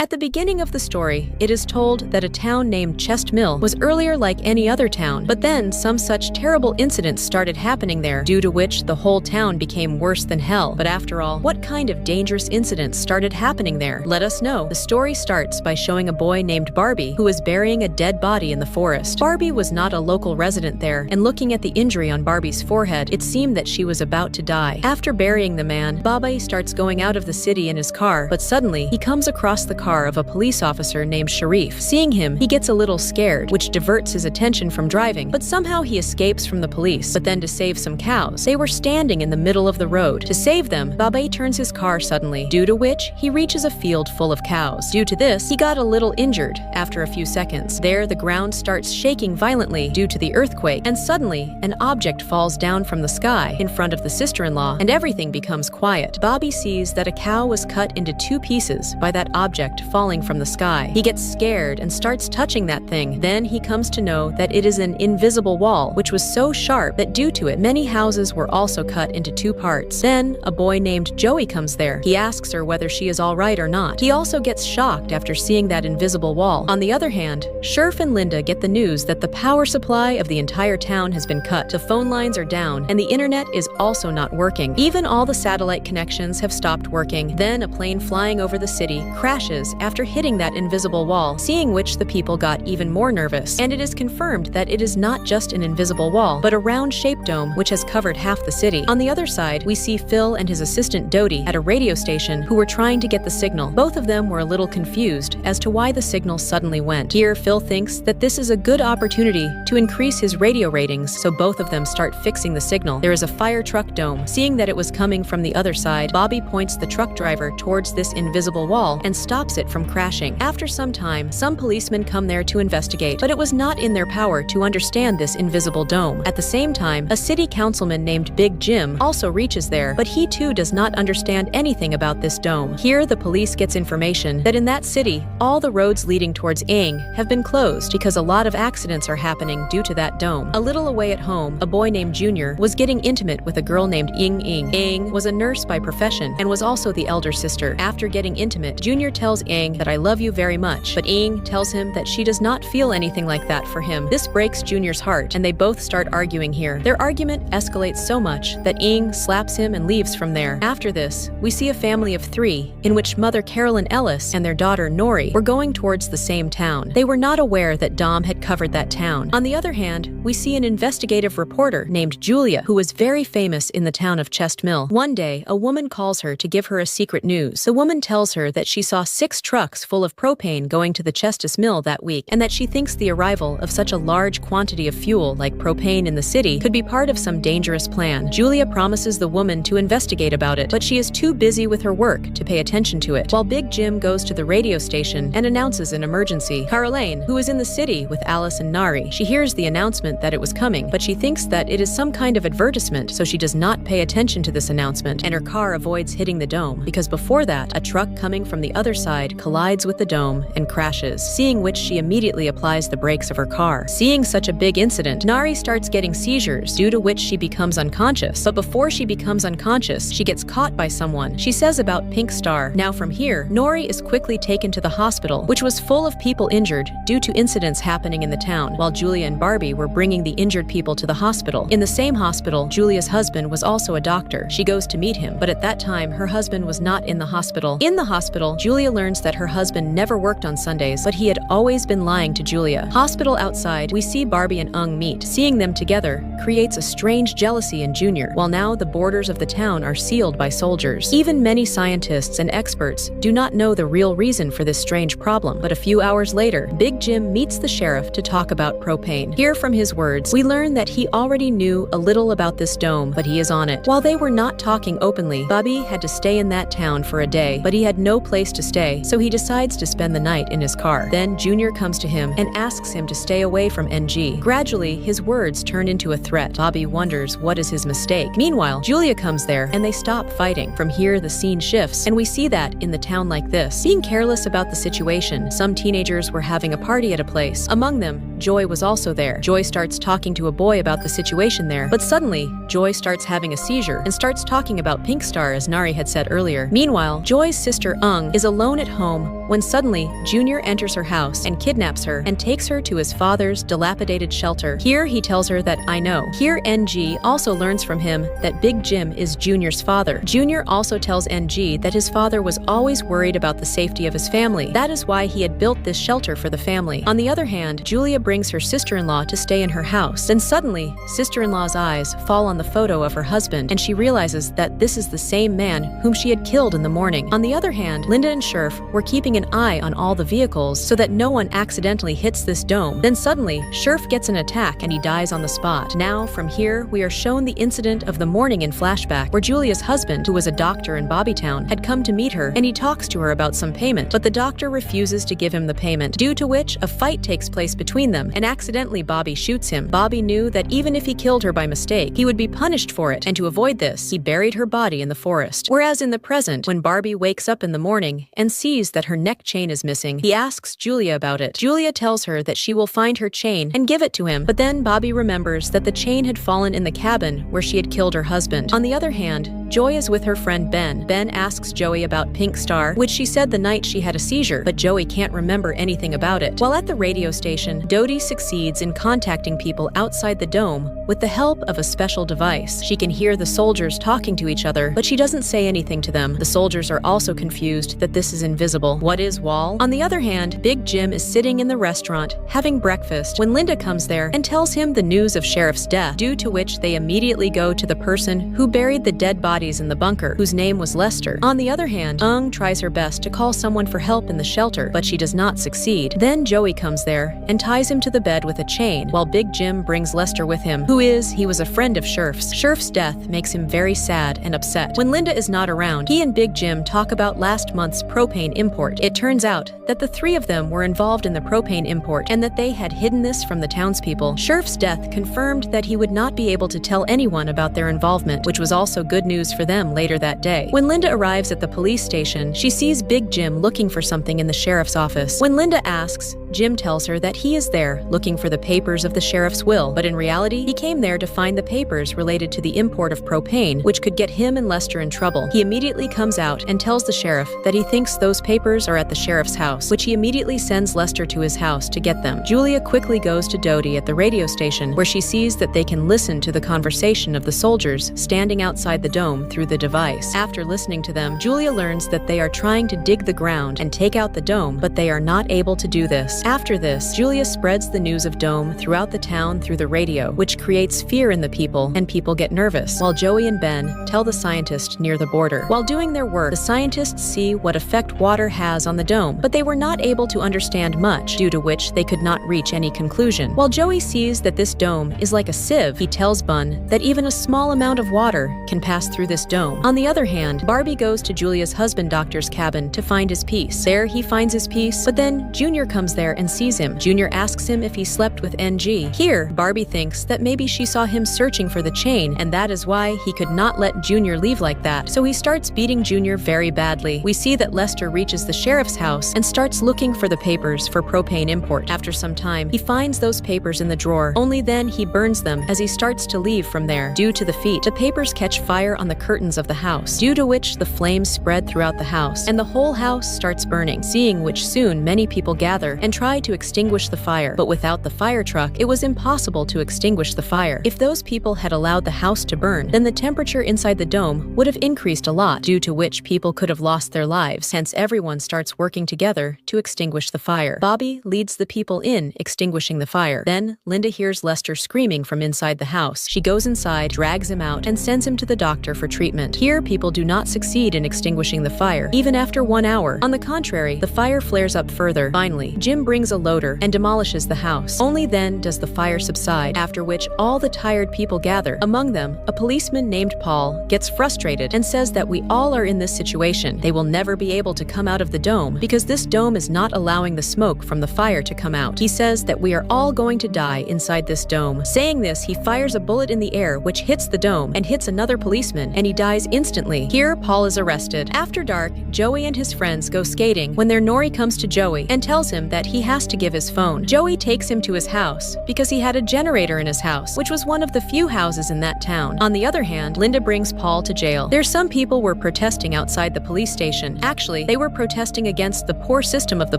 At the beginning of the story, it is told that a town named Chest Mill was earlier like any other town, but then some such terrible incidents started happening there, due to which the whole town became worse than hell. But after all, what kind of dangerous incidents started happening there? Let us know. The story starts by showing a boy named Barbie who is burying a dead body in the forest. Barbie was not a local resident there, and looking at the injury on Barbie's forehead, it seemed that she was about to die. After burying the man, Barbie starts going out of the city in his car, but suddenly he comes across the car of a police officer named Sharif. Seeing him, he gets a little scared, which diverts his attention from driving, but somehow he escapes from the police. But then to save some cows, they were standing in the middle of the road. To save them, Barbie turns his car suddenly, due to which he reaches a field full of cows. Due to this, he got a little injured after a few seconds. There, the ground starts shaking violently due to the earthquake, and suddenly, an object falls down from the sky in front of the sister-in-law, and everything becomes quiet. Bobby sees that a cow was cut into 2 pieces by that object falling from the sky. He gets scared and starts touching that thing. Then he comes to know that it is an invisible wall, which was so sharp that due to it, many houses were also cut into 2 parts. Then, a boy named Joey comes there. He asks her whether she is alright or not. He also gets shocked after seeing that invisible wall. On the other hand, Sheriff and Linda get the news that the power supply of the entire town has been cut. The phone lines are down, and the internet is also not working. Even all the satellite connections have stopped working. Then a plane flying over the city crashes after hitting that invisible wall, seeing which the people got even more nervous. And it is confirmed that it is not just an invisible wall, but a round-shaped dome which has covered half the city. On the other side, we see Phil and his assistant Dodie at a radio station who were trying to get the signal. Both of them were a little confused as to why the signal suddenly went. Here, Phil thinks that this is a good opportunity to increase his radio ratings, so both of them start fixing the signal. There is a fire truck dome. Seeing that it was coming from the other side, Bobby points the truck driver towards this invisible wall and stops it from crashing. After some time, some policemen come there to investigate, but it was not in their power to understand this invisible dome. At the same time, a city councilman named Big Jim also reaches there, but he too does not understand anything about this dome. Here, the police gets information that in that city, all the roads leading towards Aang have been closed because a lot of accidents are happening due to that dome. A little away at home, a boy named Junior was getting intimate with a girl named Ying Ying. Aang was a nurse by profession and was also the elder sister. After getting intimate, Junior tells Aang that I love you very much, but Aang tells him that she does not feel anything like that for him. This breaks Junior's heart, and they both start arguing here. Their argument escalates so much that Aang slaps him and leaves from there. After this, we see a family of 3, in which Mother Carolyn Ellis and their daughter Nori were going towards the same town. They were not aware that Dom had covered that town. On the other hand, we see an investigative reporter named Julia, who was very famous in the town of Chest Mill. One day, a woman calls her to give her a secret news. The woman tells her that she saw 6 trucks full of propane going to the Chestus Mill that week, and that she thinks the arrival of such a large quantity of fuel like propane in the city could be part of some dangerous plan. Julia promises the woman to investigate about it, but she is too busy with her work to pay attention to it. While Big Jim goes to the radio station and announces an emergency, Caroline, who is in the city with Alice and Nari, she hears the announcement that it was coming, but she thinks that it is some kind of advertisement, so she does not pay attention to this announcement, and her car avoids hitting the dome, because before that, a truck coming from the other side collides with the dome and crashes, seeing which she immediately applies the brakes of her car. Seeing such a big incident, Nari starts getting seizures, due to which she becomes unconscious, but before she becomes unconscious, she gets caught by someone. She says about Pink Star. Now from here, Nori is quickly taken to the hospital, which was full of people injured due to incidents happening in the town, while Julia and Barbie were bringing the injured people to the hospital. In the same hospital, Julia's husband was also a doctor. She goes to meet him, but at that time, her husband was not in the hospital. In the hospital, Julia learns that her husband never worked on Sundays, but he had always been lying to Julia. Hospital outside, we see Barbie and Ung meet. Seeing them together creates a strange jealousy in Junior, while now the borders of the town are sealed by soldiers. Even many scientists and experts do not know the real reason for this strange problem, but a few hours later, Big Jim meets the sheriff to talk about propane. Here from his words, we learn that he already knew a little about this dome, but he is on it. While they were not talking openly, Bobby had to stay in that town for a day, but he had no place to stay, so he decides to spend the night in his car. Then Junior comes to him and asks him to stay away from NG. Gradually, his words turn into a threat. Bobby wonders what is his mistake. Meanwhile, Julia comes there and they stop fighting. From here, the scene shifts, and we see that in the town like this. Being careless about the situation, some teenagers were having a party at a place. Among them, Joy was also there. Joy starts talking to a boy about the situation there, but suddenly, Joy starts having a seizure and starts talking about Pink Star as Nari had said earlier. Meanwhile, Joy's sister Ung is alone at home when suddenly Junior enters her house and kidnaps her and takes her to his father's dilapidated shelter. Here he tells her that I know. Here NG also learns from him that Big Jim is Junior's father. Junior also tells NG that his father was always worried about the safety of his family. That is why he had built this shelter for the family. On the other hand, Julia brings her sister-in-law to stay in her house. Then suddenly, sister-in-law's eyes fall on the photo of her husband, and she realizes that this is the same man whom she had killed in the morning. On the other hand, Linda and Sheriff were keeping an eye on all the vehicles so that no one accidentally hits this dome. Then suddenly, Sheriff gets an attack and he dies on the spot. Now, from here, we are shown the incident of the morning in flashback, where Julia's husband, who was a doctor in Bobbytown, had come to meet her, and he talks to her about some payment, but the doctor refuses to give him the payment, due to which a fight takes place between them, and accidentally Bobby shoots him. Bobby knew that even if he killed her by mistake, he would be punished for it, and to avoid this, he buried her body in the forest. Whereas in the present, when Barbie wakes up in the morning and sees that her neck chain is missing, he asks Julia about it. Julia tells her that she will find her chain and give it to him, but then Bobby remembers that the chain had fallen in the cabin where she had killed her husband. On the other hand, Joy is with her friend Ben. Ben asks Joey about Pink Star, which she said the night she had a seizure, but Joey can't remember anything about it. While at the radio station, Dodie succeeds in contacting people outside the dome with the help of a special device. She can hear the soldiers talking to each other, but she doesn't say anything to them. The soldiers are also confused that this is invisible. What is Wall? On the other hand, Big Jim is sitting in the restaurant having breakfast when Linda comes there and tells him the news of Sheriff's death, due to which they immediately go to the person who buried the dead bodies in the bunker, whose name was Lester. On the other hand, Ung tries her best to call someone for help in the shelter, but she does not succeed. Then Joey comes there and ties him to the bed with a chain, while Big Jim brings Lester with him, he was a friend of Sheriff's. Sheriff's death makes him very sad and upset. When Linda is not around, he and Big Jim talk about last month's propane import. It turns out that the three of them were involved in the propane import, and that they had hidden this from the townspeople. Sheriff's death confirmed that he would not be able to tell anyone about their involvement, which was also good news for them later that day. When Linda arrives at the police station, she sees Big Jim looking for something in the sheriff's office. When Linda asks, Jim tells her that he is there looking for the papers of the sheriff's will, but in reality, he came there to find the papers related to the import of propane, which could get him and Lester in trouble. He immediately comes out and tells the sheriff that he thinks those papers are at the sheriff's house, which he immediately sends Lester to his house to get them. Julia quickly goes to Dodie at the radio station, where she sees that they can listen to the conversation of the soldiers standing outside the dome through the device. After listening to them, Julia learns that they are trying to dig the ground and take out the dome, but they are not able to do this. After this, Julia spreads the news of Dome throughout the town through the radio, which creates fear in the people, and people get nervous, while Joey and Ben tell the scientist near the border. While doing their work, the scientists see what effect water has on the dome, but they were not able to understand much, due to which they could not reach any conclusion. While Joey sees that this dome is like a sieve, he tells Bun that even a small amount of water can pass through this dome. On the other hand, Barbie goes to Julia's husband doctor's cabin to find his piece. There he finds his piece, but then Junior comes there and sees him. Junior asks him if he slept with NG. Here, Barbie thinks that maybe she saw him searching for the chain, and that is why he could not let Junior leave like that. So he starts beating Junior very badly. We see that Lester reaches the sheriff's house and starts looking for the papers for propane import. After some time, he finds those papers in the drawer. Only then he burns them as he starts to leave from there. Due to the feat, the papers catch fire on the curtains of the house, due to which the flames spread throughout the house, and the whole house starts burning, seeing which soon many people gather and try to extinguish the fire. But without the fire truck, it was impossible to extinguish the fire. If those people had allowed the house to burn, then the temperature inside the dome would have increased a lot, due to which people could have lost their lives. Hence, everyone starts working together to extinguish the fire. Bobby leads the people in extinguishing the fire. Then, Linda hears Lester screaming from inside the house. She goes inside, drags him out, and sends him to the doctor for treatment. Here, people do not succeed in extinguishing the fire, even after 1 hour. On the contrary, the fire flares up further. Finally, Jim brings a loader and demolishes the house. Only then does the fire subside, after which all the tired people gather. Among them, a policeman named Paul gets frustrated and says that we all are in this situation. They will never be able to come out of the dome because this dome is not allowing the smoke from the fire to come out. He says that we are all going to die inside this dome. Saying this, he fires a bullet in the air which hits the dome and hits another policeman, and he dies instantly. Here, Paul is arrested. After dark, Joey and his friends go skating when their Nori comes to Joey and tells him that he has to give his phone. Joey takes him to his house because he had a generator in his house, which was one of the few houses in that town. On the other hand, Linda brings Paul to jail. Some people were protesting outside the police station. Actually, they were protesting protesting against the poor system of the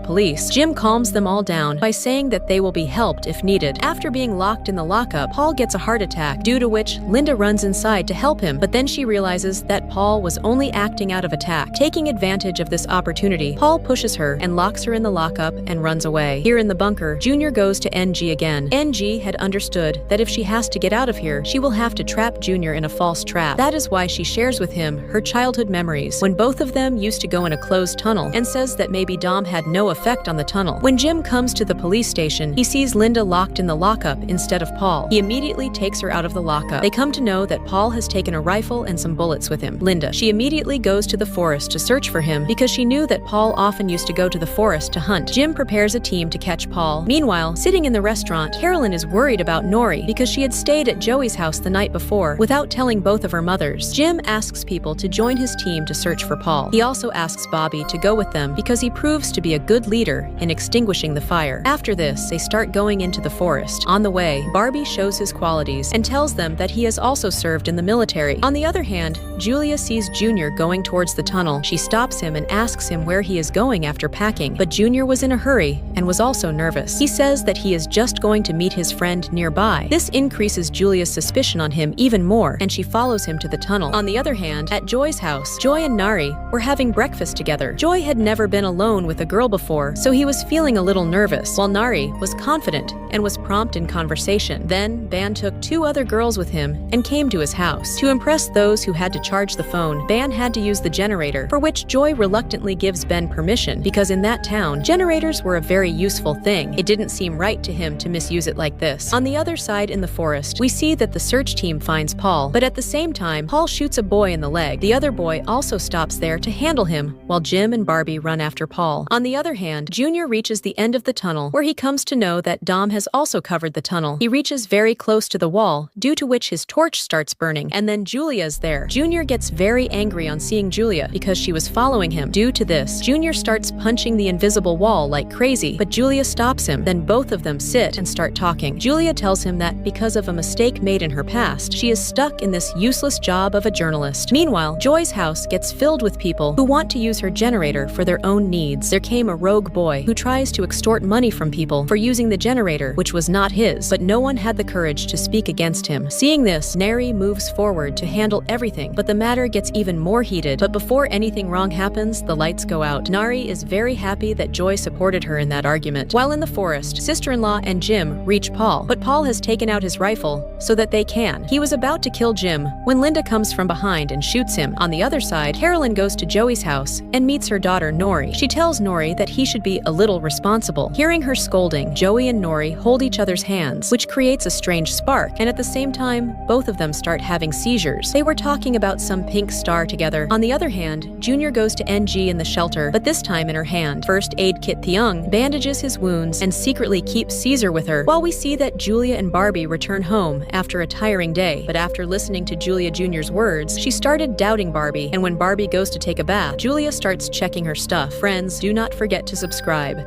police. Jim calms them all down by saying that they will be helped if needed. After being locked in the lockup, Paul gets a heart attack, due to which Linda runs inside to help him, but then she realizes that Paul was only acting out of attack. Taking advantage of this opportunity, Paul pushes her and locks her in the lockup and runs away. Here in the bunker, Junior goes to NG again. NG had understood that if she has to get out of here, she will have to trap Junior in a false trap. That is why she shares with him her childhood memories, when both of them used to go in a closed tunnel, and says that maybe Dom had no effect on the tunnel. When Jim comes to the police station, he sees Linda locked in the lockup instead of Paul. He immediately takes her out of the lockup. They come to know that Paul has taken a rifle and some bullets with him. Linda, she immediately goes to the forest to search for him because she knew that Paul often used to go to the forest to hunt. Jim prepares a team to catch Paul. Meanwhile, sitting in the restaurant, Carolyn is worried about Nori because she had stayed at Joey's house the night before without telling both of her mothers. Jim asks people to join his team to search for Paul. He also asks Bobby to go with them because he proves to be a good leader in extinguishing the fire. After this, they start going into the forest. On the way, Barbie shows his qualities and tells them that he has also served in the military. On the other hand, Julia sees Junior going towards the tunnel. She stops him and asks him where he is going after packing, but Junior was in a hurry and was also nervous. He says that he is just going to meet his friend nearby. This increases Julia's suspicion on him even more, and she follows him to the tunnel. On the other hand, at Joy's house, Joy and Nari were having breakfast together. Joy had never been alone with a girl before, so he was feeling a little nervous, while Nari was confident and was prompt in conversation. Then, Ban took 2 other girls with him and came to his house. To impress those who had to charge the phone, Ban had to use the generator, for which Joy reluctantly gives Ben permission, because in that town, generators were a very useful thing. It didn't seem right to him to misuse it like this. On the other side in the forest, we see that the search team finds Paul, but at the same time, Paul shoots a boy in the leg. The other boy also stops there to handle him, while Jim and Barbie run after Paul. On the other hand, Junior reaches the end of the tunnel, where he comes to know that Dom has also covered the tunnel. He reaches very close to the wall, due to which his torch starts burning, and then Julia's there. Junior gets very angry on seeing Julia because she was following him. Due to this, Junior starts punching the invisible wall like crazy, but Julia stops him. Then both of them sit and start talking. Julia tells him that because of a mistake made in her past, she is stuck in this useless job of a journalist. Meanwhile, Joy's house gets filled with people who want to use her generator for their own needs. There came a rogue boy who tries to extort money from people for using the generator, which was not his, but no one had the courage to speak against him. Seeing this, Neri moves forward to handle everything, but the matter gets even more heated. But before anything wrong happens, the lights go out. Nari is very happy that Joy supported her in that argument. While in the forest, sister-in-law and Jim reach Paul, but Paul has taken out his rifle so that they can. He was about to kill Jim when Linda comes from behind and shoots him. On the other side, Carolyn goes to Joey's house and meets her daughter Nori. She tells Nori that he should be a little responsible. Hearing her scolding, Joey and Nori hold each other's hands, which creates a strange spark, and at the same time, both of them start having seizures. They were talking about some pink star together. On the other hand, Junior goes to NG in the shelter, but this time in her hand. First aid kit Theung bandages his wounds and secretly keeps Caesar with her, while we see that Julia and Barbie return home after a tiring day. But after listening to Julia Jr.'s words, she started doubting Barbie, and when Barbie goes to take a bath, Julia starts checking her stuff. Friends, do not forget to subscribe.